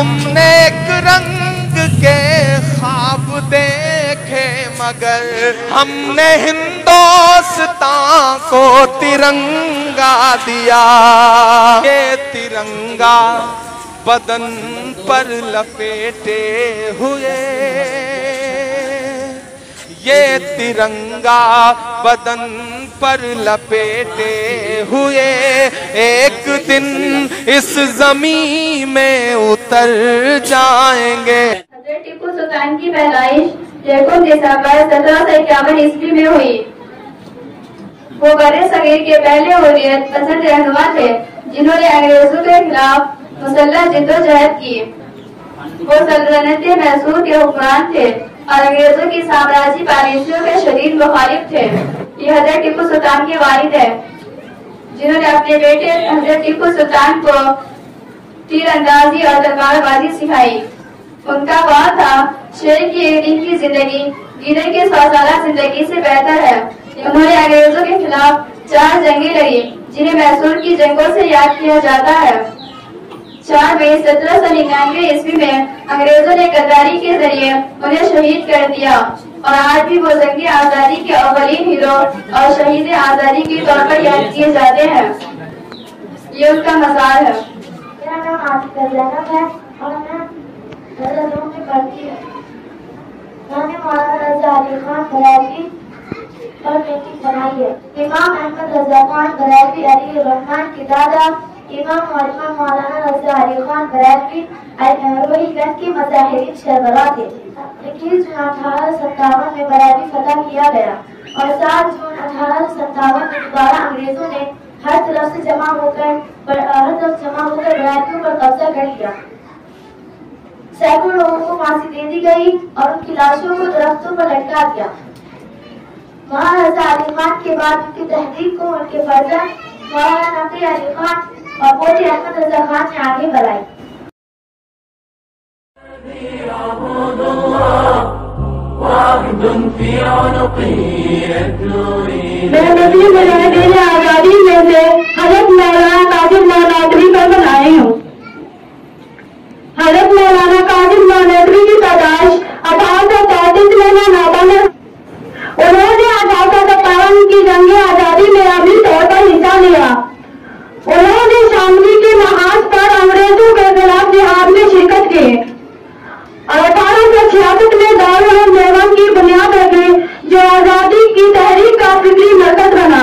تم نے ایک رنگ کے خواب دیکھے مگر ہم نے ہندوستان کو ترنگا دیا. یہ ترنگا بدن پر لپیٹے ہوئے, یہ ترنگا بدن پر لپیٹے ہوئے ایک دن اس زمین میں اتر جائیں گے. حضرت ٹیپو سلطان کی پیدائش 1 دسمبر 1751 عیسوی میں ہوئی. وہ برِ صغیر کے پہلے حریت پسند رہنما تھے جنہوں نے انگریزوں کے خلاف مسلح جدوجہد کی. وہ سلطنت میسور کے حکمران تھے اور انگریزوں کی سامراجی پالیسیوں کے شدید مخالف تھے. یہ حضرت ٹیپو سلطان کے والد ہیں جنہوں نے اپنے بیٹے حضرت ٹیپو سلطان کو تیر اندازی اور تلوار بازی سکھائی. ان کا قول تھا شیر کی ایک دن کی زندگی گیدڑ کی 100 سالہ زندگی سے بہتر ہے. انہوں نے انگریزوں کے خلاف 4 جنگیں لڑی جنہیں میسور کی جنگوں سے یاد کیا جاتا ہے. 4 مئی 1799 عیسوی میں انگریزوں نے غداری کے ذریعے انہیں شہید کر دیا اور آج بھی وہ جنگ آزادی کے اولین ہیرو اور شہید آزادی کے طور پر یاد کیے جاتے ہیں. یہ اس کا مزار ہے. میرا نام عاطفہ زینب ہے اور میں دارالعلوم میں پڑھتی ہوں. میں نے مولانا رضا علی خان بریلوی اور پینٹنگ بنائی ہے. امام احمد رضا خان بریلوی علی الرحمن کے دادا امام اور امام مولانا رضا علی خان بریلوی روہی گنج کے مظاہرین سربراہ تھے. 21 جون 1857 میں بریلوی فتح کیا گیا اور 7 جون 1857 میں دوبارہ انگریزوں نے ہر طرف سے جمع ہو کر بریلویوں پر قبضہ کر لیا. سینکڑوں لوگوں کو پھانسی دے دی گئی اور ان کی لاشوں کو درختوں پر لٹکا دیا. مولانا رضا علی خان کے بعد ان کی تحریک کو ان کے فرزند مولانا نقی علی خان اور پوتی احمد رضا خان نے آگے بڑھائی. میں نبی مجاہدین آزادی میں سے حضرت مولانا قاسم نانوتوی پر بنائی ہوں. حضرت مولانا قاسم نانوتوی کی پیدائش 1833 میں نوابہ میں. انہوں نے 1857 کی جنگ آزادی میں عملی طور پر حصہ لیا. انہوں نے شاملی کے محاذ پر انگریزوں کے خلاف جہاد میں شرکت کی اور 1866 میں دارالعلوم دیوبند کی بنیاد رکھی جو آزادی کی تحریک کا فکری مرکز بنا.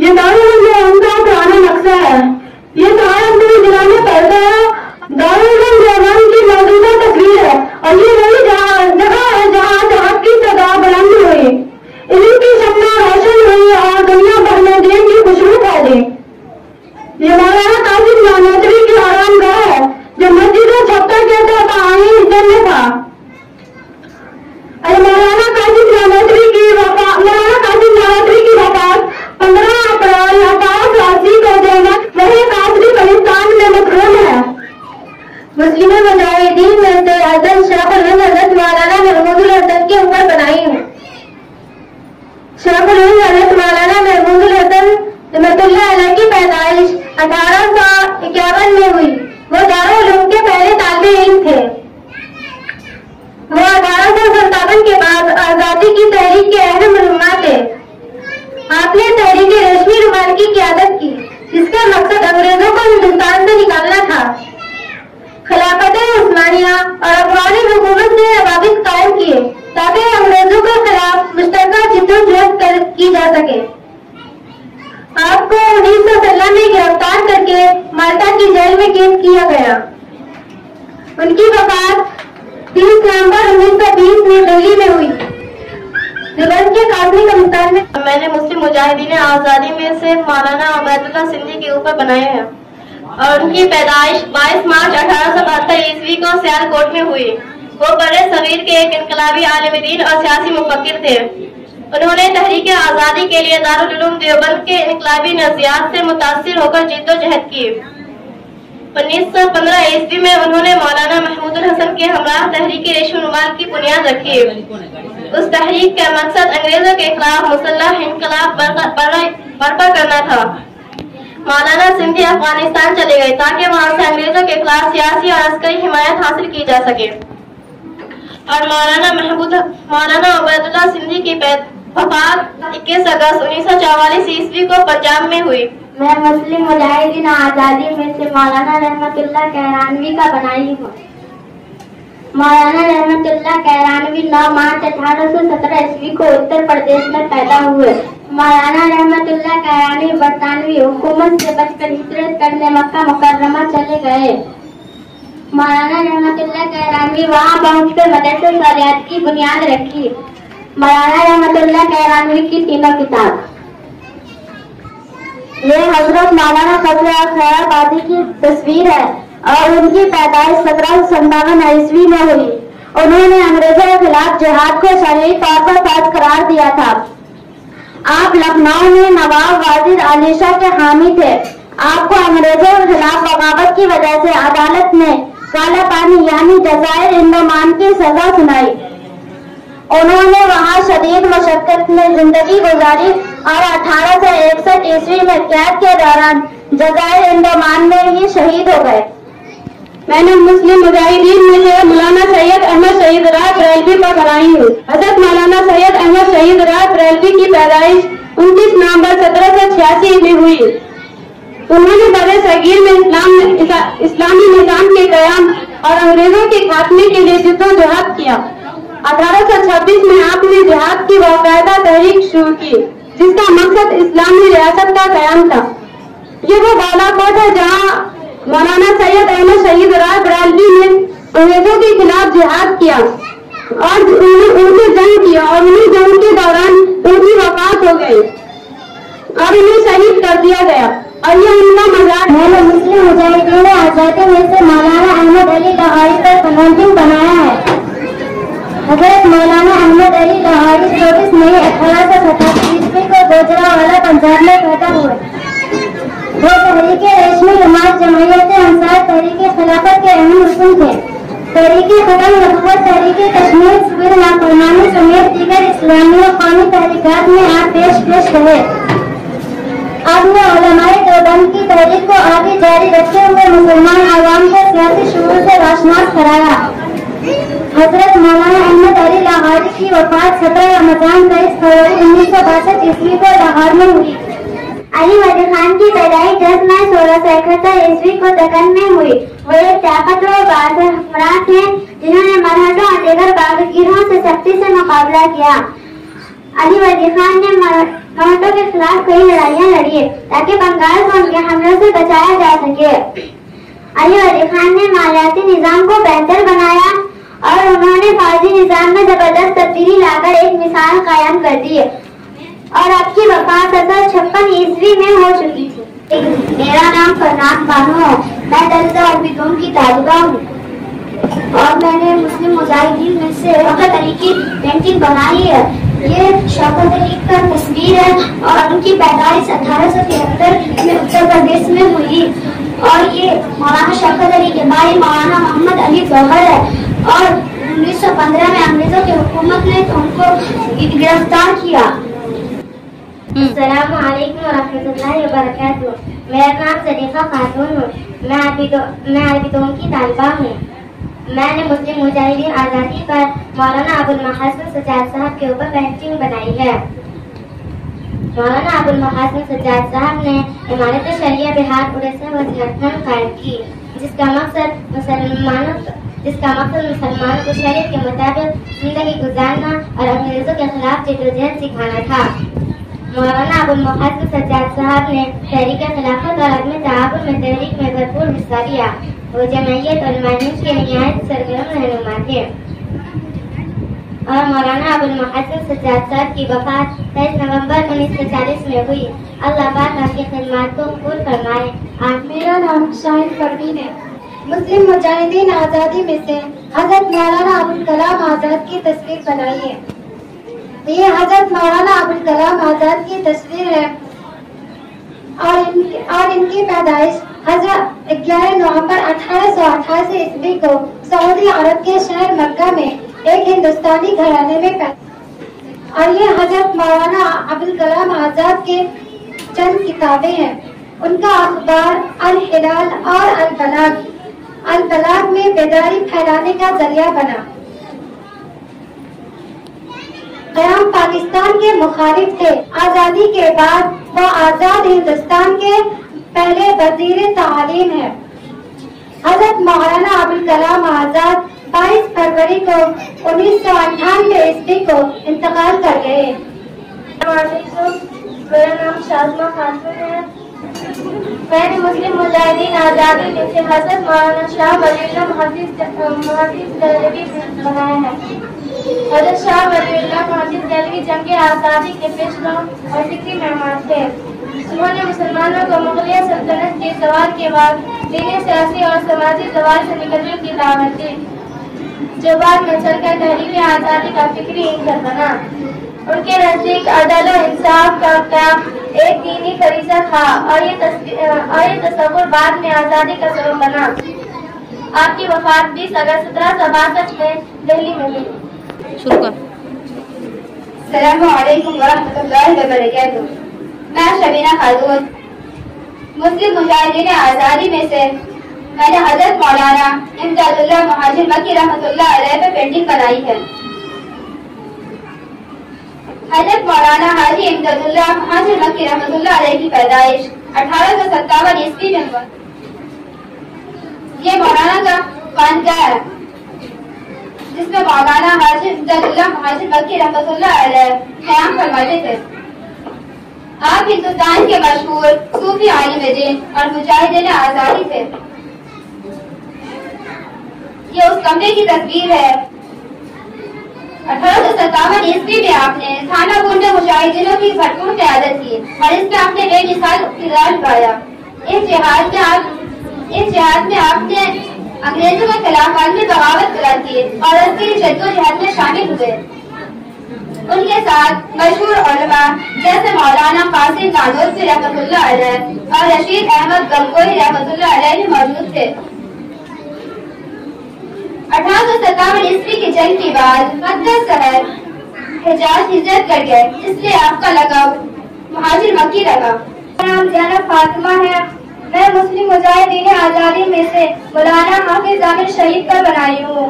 یہ دارالعلوم دیوبند کا پرانا نقشہ ہے. یہ سہارنپور ضلع میں پڑتا ہے. دارالعلوم دیوبند کی موجودہ تصویر ہے اور یہ وہی جگہ ہے جہاں جہاد کی صدا بلند ہوئی, علم کی شمع روشن ہوئی اور دنیا بھر میں دین کی خوشبو پھیلی. یہ مولانا قاسم نانوتوی کی آرام گاہ ہے جو مسجد و چھپر کے تابعین حصے میں تھا. مولانا قاسم نانوتوی کی وفات 15 اپریل 1880 کو دیوبند وہی قاصری بلوچستان میں مدفون ہے. مسلم مجاہدین میں سے حضرت شیخ الہند حضرت مولانا محمود الحسن کے اوپر بنائی ہوں. شیخ الہند حضرت مولانا محمود الحسن رحمۃ اللہ علیہ کی پیدائش 1851 میں ہوئی. وہ دارالعلوم کے پہلے طالب علم تھے. وہ 1857 کے بعد آزادی کی تحریک کے اہم رہنما تھے. آپ نے تحریک ریشمی رومال کی قیادت کی جس کا مقصد انگریزوں کو ہندوستان سے نکالنا تھا. خلافت عثمانیہ اور افغانی حکومت نے روابط قائم کیے تاکہ انگریزوں کے خلاف مشترکہ جدوجہد کی جا سکے. آپ کو 1916 میں گرفتار کر کے مالٹا کی جیل میں قید کیا گیا. ان کی وفات 30 نومبر 1920 میں دہلی میں ہوئی. دیوبند کے قاسمی قبرستان میں نے مسلم مجاہدین آزادی میں سے مولانا عبید اللہ سندھی کے اوپر بنائے ہیں اور ان کی پیدائش 22 مارچ 1872 عیسوی کو سیالکوٹ میں ہوئی. وہ برِ صغیر کے ایک انقلابی عالم دین اور سیاسی مفکر تھے. انہوں نے تحریک آزادی کے لیے دارالعلوم دیوبند کے انقلابی نظریات سے متاثر ہو کر جدوجہد کی. 1915 عیسوی میں انہوں نے مولانا محمود الحسن کے ہمراہ تحریک ریشم رومال کی بنیاد رکھی. اس تحریک کا مقصد انگریزوں کے خلاف مسلح انقلاب برپا کرنا تھا. مولانا سندھی افغانستان چلے گئے تاکہ وہاں سے انگریزوں کے خلاف سیاسی اور عسکری حمایت حاصل کی جا سکے، اور مولانا عبید اللہ سندھی کی وفات 21 اگست 1944 عیسوی کو پنجاب میں ہوئی۔ میں مسلم مجاہدین آزادی میں سے مولانا رحمت اللہ کیرانوی کا بنائی ہوں۔ مولانا رحمت اللہ کیرانوی 9 مارچ 1817 عیسوی کو اتر پردیش میں پیدا ہوئے۔ مولانا رحمت اللہ کیرانوی برطانوی حکومت سے بچ کر ہجرت کرنے مکہ مکرمہ چلے گئے۔ مولانا رحمت اللہ کیرانوی وہاں پہنچ کر مدرسہ صالحات کی بنیاد رکھی۔ مولانا رحمت اللہ کیرانوی کی 3 کتاب۔ یہ حضرت مولانا فضل خیر آبادی کی تصویر ہے اور ان کی پیدائش 1757 عیسوی میں ہوئی۔ انہوں نے انگریزوں کے خلاف جہاد کو شرعی طور پر فرض قرار دیا تھا۔ آپ لکھنؤ میں نواب واجد علی شاہ کے حامی تھے۔ آپ کو انگریزوں کے خلاف بغاوت کی وجہ سے عدالت نے کالا پانی یعنی جزائر انڈمان کی سزا سنائی۔ انہوں نے وہاں شدید مشقت میں زندگی گزاری اور 1861 عیسوی میں قید کے دوران جزائر انڈمان میں ہی شہید ہو گئے۔ میں نے مسلم مجاہدین میں سے مولانا سید احمد شہید رات بریلوی کو بنائی ہوں۔ حضرت مولانا سید احمد شہید رات بریلوی کی پیدائش 29 نومبر 1786 میں ہوئی۔ انہوں نے بر صغیر میں اسلامی نظام کے قیام اور انگریزوں کے خاتمے کے لیے جدوجہد کیا۔ 1826 میں آپ نے جہاد کی باقاعدہ تحریک شروع کی جس کا مقصد اسلامی ریاست کا قیام تھا۔ یہ وہ بالا کوٹ ہے جہاں مولانا سید احمد شہید رات بریلوی نے انگریزوں کے خلاف جہاد کیا اور ان سے جنگ کیا، اور انہیں جنگ کے دوران ان کی وفات ہو گئی اور انہیں شہید کر دیا گیا، اور یہ ان کا مزار۔ میں نے مسلم مجاہدین آزادی میں سے مولانا احمد علی لاہوری کا پینٹنگ بنایا ہے۔ حضرت مولانا احمد علی لاہوری 24 مئی 1887 عیسوی کو گوجرانوالہ پنجاب میں پیدا ہوئے۔ وہ تحریک ریشمی جماعت جمعیت انصار تحریک خلافت کے اہم رکن تھے۔ تحریک ختم نبوت، تحریک کشمیر، صبر نافرمانی سمیت دیگر اسلامی و قومی تحریکات میں آپ پیش رہے۔ آپ نے علماء دیوبند کی تحریک کو آگے جاری رکھتے ہوئے مسلمان عوام کو سیاسی شعور سے روشناس کرایا۔ حضرت مولانا احمد علی لاہوری کی وفات 17 رمضان 23 فروری 1962 عیسوی کو لاہور میں ہوئی۔ علی ولی خان کی پیدائش 10 مئی 1671 عیسوی کو دکن میں ہوئی۔ وہ ایک طاقتور باز افراد ہیں جنہوں نے مرہٹوں اور دیگر باغیروں سے سختی سے مقابلہ کیا۔ علی ولی خان نے مرہٹوں کے خلاف کئی لڑائیاں لڑی تاکہ بنگال کو ان کے حملوں سے بچایا جا سکے۔ علی ولی خان نے مالیاتی نظام کو بہتر بنایا اور انہوں نے فوجی نظام میں زبردست تبدیلی لا کر ایک مثال قائم کر دی، اور آپ کی وفات 1856 عیسوی میں ہو چکی تھی۔ میرا نام فرناز بانو ہے، میں درجہ عربیدون کی طالبہ ہوں، اور میں نے مسلم مجاہدین میں سے شوکت علی کی پینٹنگ بنائی ہے۔ یہ شوکت علی کا تصویر ہے اور ان کی پیدائش 1873 میں اتر پردیش میں ہوئی، اور یہ مولانا شوکت علی کے بھائی مولانا محمد علی گوہر ہے، اور 1915 میں انگریزوں کی حکومت نے ان کو گرفتار کیا۔ السلام علیکم ورحمۃ اللہ وبرکاتہ۔ میرا نام صدیقہ خاتون ہوں، میں عربیدون کی طالبہ ہوں۔ میں نے مسلم مجاہدین آزادی پر مولانا ابوالمحاسن سجاد صاحب کے اوپر پینٹنگ بنائی ہے۔ مولانا ابوالمحاسن سجاد صاحب نے امارت شریعہ بہار اڑیسہ وزیرستان قائم کی، جس کا مقصد مسلمانوں کو شریعت کے مطابق زندگی گزارنا اور انگریزوں کے خلاف جدوجہد سکھانا تھا۔ مولانا ابوالمحاسن سجاد صاحب نے تحریک خلافت اور عدم تعاون میں تحریک میں بھرپور حصہ لیا۔ وہ جمعیت علماء ہند کے نہایت سرگرم رہنما تھے، اور مولانا ابوالمحاسن سجاد صاحب کی وفات 23 نومبر 1940 میں ہوئی۔ اللہ پاک آپ کی خدمات کو قبول فرمائے۔ میرا نام شاہین پروین ہے۔ مسلم مجاہدین آزادی میں سے حضرت مولانا ابوالکلام آزاد کی تصویر بنائی ہے۔ یہ حضرت مولانا ابوالکلام آزاد کی تصویر ہے، اور ان کی پیدائش 11 نومبر 1888 عیسوی کو سعودی عرب کے شہر مکہ میں ایک ہندوستانی گھرانے میں پیدا، اور یہ حضرت مولانا ابوالکلام آزاد کے چند کتابیں ہیں۔ ان کا اخبار الہلال اور الطلاق میں بیداری پھیلانے کا ذریعہ بنا۔ قیام پاکستان کے مخالف تھے۔ آزادی کے بعد وہ آزاد ہندوستان کے پہلے وزیر تعلیم ہیں۔ حضرت مولانا ابوالکلام آزاد 22 فروری کو 1998 عیسوی کو انتقال کر گئے۔ میرا نام شازمہ خاتون ہے۔ میں نے مسلم مجاہدین آزادی میں سے حضرت مولانا شاہ ولی اللہ محافظ دہلوی بنایا ہے۔ حضرت شاہ ولی اللہ محافظ دہلوی جنگ آزادی کے پیشوا اور فکری مہمان تھے۔ انہوں نے مسلمانوں کو مغلیہ سلطنت کے زوال کے بعد دینی، سیاسی اور سماجی زوال سے نکلنے کی دعوت دی، جو بعد میں چل کر تحریک آزادی کا فکری انجن بنا۔ ان کے نزدیک عدل و انصاف کا قیام ایک دینی فریضہ تھا اور یہ تصور بعد میں آزادی کا سبب بنا۔ آپ کی وفات 20 اگست 1762 میں دہلی میں ہوئی۔ السلام علیکم ورحمۃ اللہ وبرکاتہ۔ میں شبینہ خاتون، مسلم مجاہدین آزادی میں سے میں نے حضرت مولانا امداد اللہ مہاجر مکی رحمۃ اللہ علیہ پہ پینٹنگ بنائی ہے۔ حضرت مولانا حاجی امداد اللہ مہاجر مکی رحمۃ اللہ علیہ کی پیدائش 1857 عیسوی میں ہوا۔ یہ مولانا کا خانقاہ ہے جس میں مولانا حاجی امداد اللہ مہاجر مکی رحمۃ اللہ علیہ قیام فرماتے تھے۔ آپ ہندوستان کے مشہور صوفی عالم دین اور مجاہدین آزادی تھے۔ یہ اس کمرے کی تصویر ہے۔ 1857 عیسوی میں آپ نے تھانہ گنڈے مجاہدینوں کی بھرپور قیادت کی اور اس میں آپ نے بے مثال کردار نبھایا۔ اس جہاد میں آپ نے انگریزوں کے خلاف عالمی بغاوت کراتی اور عسکری جدوجہد میں شامل ہوئے۔ ان کے ساتھ مشہور علماء جیسے مولانا قاسم نانوتوی رحمۃ اللہ علیہ اور رشید احمد گنگوہی رحمۃ اللہ علیہ بھی موجود تھے۔ 1857 عیسوی کی جنگ کے بعد مقدس شہر حجاز ہجرت کر گئے، اس لیے آپ کا لقب مہاجر مکی رکھا۔ میرا نام زینب فاطمہ ہے۔ میں مسلم مجاہدین آزادی میں سے مولانا حافظ ضامن شہید پر بنائی ہوں۔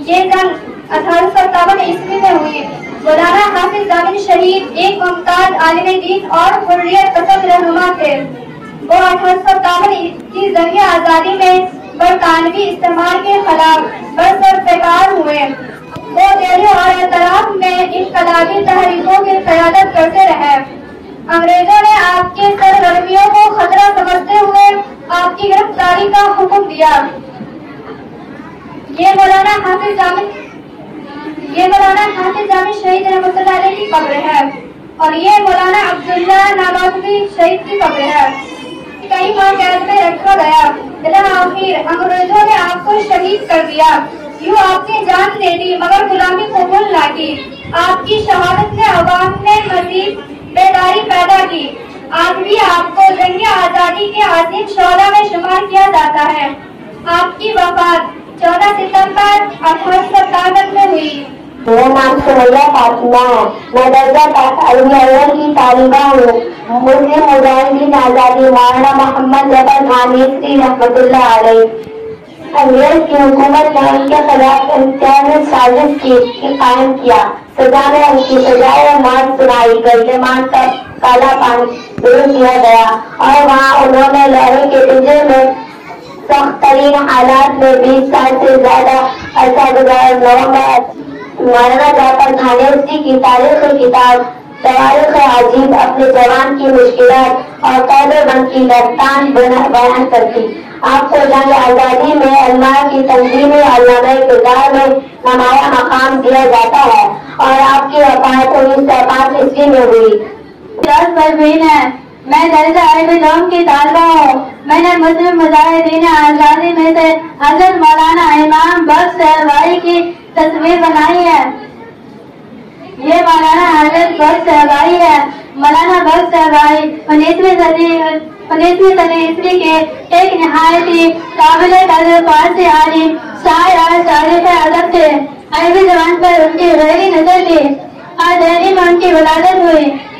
یہ جنگ 1857 عیسوی میں ہوئی۔ مولانا حافظ ضامن شہید ایک ممتاز عالم دین اور حریت پسند رہنما تھے۔ وہ 1857 کی جنگ آزادی میں برطانوی استعمار کے خلاف برسرپیکار ہوئے۔ وہ دہلی اور اطراف میں انقلابی تحریکوں کی قیادت کرتے رہے۔ انگریزوں نے آپ کی سرگرمیوں کو خطرہ سمجھتے ہوئے آپ کی گرفتاری کا حکم دیا۔ یہ مولانا حافظ ضامن شہید رحمۃ اللہ علیہ کی قبر ہے اور یہ مولانا عبداللہ نانوتوی شہید کی قبر ہے۔ کئی ماہ قید میں رکھا گیا، بالآخر انگریزوں نے آپ کو شہید کر دیا۔ یوں آپ نے جان دے دی مگر غلامی قبول نہ کی۔ آپ کی شہادت نے عوام میں مزید بیداری پیدا کی۔ آج بھی آپ کو جنگ آزادی کے عظیم شعلہ میں شمار کیا جاتا ہے۔ آپ کی وفات 14 ستمبر 1857 میں ہوئی۔ میرا نام سمیہ فاطمہ ہے۔ میں درجہ تعلیم اول کی طالبہ ہوں۔ مسلم مجاہدین آزادی مولانا محمد ظفر خان نیسری رحمۃ اللہ علیہ۔ انگریز کی حکومت نے ان کے خلاف امتیازی سازش کی قائم کیا۔ سزا میں ان کی سزائے موت سنائی گئی، مان کا کالا پانی دور کیا گیا اور وہاں انہوں نے لوہے کے پنجرے میں سخت ترین حالات میں 20 سال سے زیادہ عرصہ گزارا۔ مولانا جعفر خان نیسری کی تاریخی کتاب تواریخ عجیب اپنے جوان کی مشکلات اور قید و بند کی داستان بیان کرتی۔ آپ کو جنگ آزادی میں علماء کی تنظیمی علامہ کردار میں نمایاں مقام دیا جاتا ہے اور آپ کی وفات 1905 عیسوی میں ہوئی۔ 10 فروری ہے۔ میں درجہ علوم کی طالبہ ہوں۔ میں نے مسلم مجاہدین آزادی میں سے حضرت مولانا امام بخش صاحبائی کی تصویر بنائی ہے۔ یہ مولانا حضرت بخش صاحبائی ہے۔ مولانا بخش صاحبائی 19ویں صدی عیسوی کے ایک نہایت ہی قابل قدر فارسی عالم، شاعر اور شارح ادب تھے۔ عربی زبان پر ان کی گہری نظر تھی اور دہلی میں ان کی ولادت ہوئی۔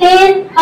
30